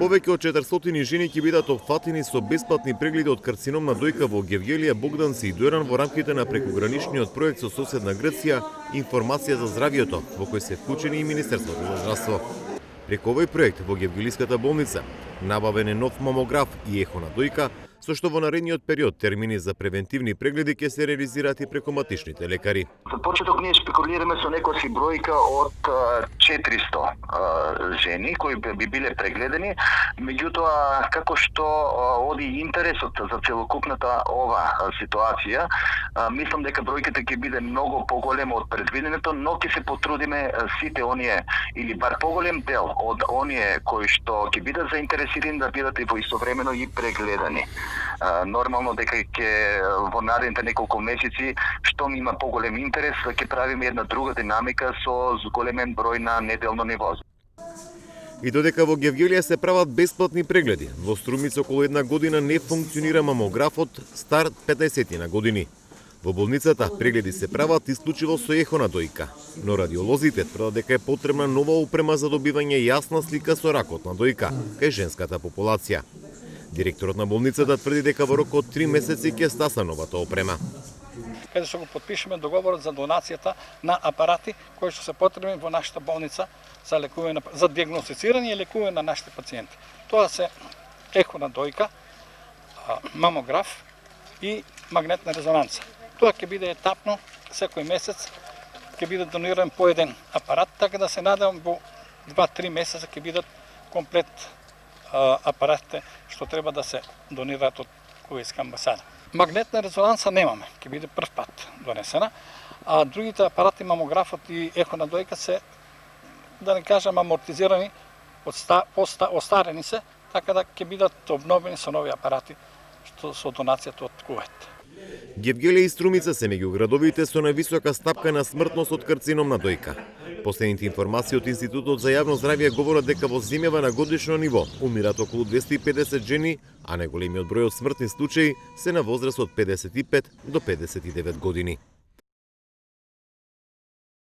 Повеќе од 400 жени ќе бидат опфатени со бесплатни прегледи од карцином на дојка во Гевгелија, Богданци и Дојран во рамките на прекограничниот проект со соседна Грција Информација за здравјето, во кој се вклучени и Министерството за здравство. Преку овој проект во Гевгелиската болница набавен е нов мамограф и ехо на дојка, со што во наредниот период термини за превентивни прегледи ќе се реализираат и преку матичните лекари. За почеток ние спекулираме со некоја си бројка од 400 жени кои би биле прегледени, меѓутоа како што оди интересот за целокупната ова ситуација, мислам дека бројката ќе биде многу поголема од предвиденото, но ќе се потрудиме сите оние или бар поголем дел од оние кои што ќе бидат заинтересирани да бидат и воистовремено и прегледани. Нормално дека ќе во наредните неколку месеци, што има поголем интерес, ќе правиме една друга динамика со зголемен број на неделно ниво. И додека во Гевгелија се прават бесплатни прегледи, во Струмица околу една година не функционира мамографот стар 50 на години. Во болницата прегледи се прават исклучиво со ехо на дојка, но радиолозите тврдат дека е потребна нова опрема за добивање јасна слика со ракот на дојка кај женската популација. Директорот на болницата тврди дека во рок од 3 месеци ќе стаса новата опрема. Каде што го подпишеме договорот за донацијата на апарати кои што се потребни во нашата болница за лекување, за дијагностицирање и лекување на нашите пациенти. Тоа се ехо на дојка, мамограф и магнетна резонанца. Тоа ќе биде етапно, секој месец ќе биде дониран по еден апарат, така да се надевам во 2-3 месеца ќе бидат комплет апаратите што треба да се донираат од Кувејска амбасада. Магнетна резонанца немаме, ќе биде прв пат донесена, а другите апарати, мамографот и ехо на дојка се, да не кажам, амортизирани, остарени се, така да ќе бидат обновени со нови апарати што со донацијата од Кувејт. Гевгелија и Струмица се меѓу градовите со највисока стапка на смртност од карцином на дојка. Последните информации од Институтот за јавно здравје говорат дека во земјава на годишно ниво умират околу 250 жени, а најголемиот број од смртни случаи се на возраст од 55 до 59 години.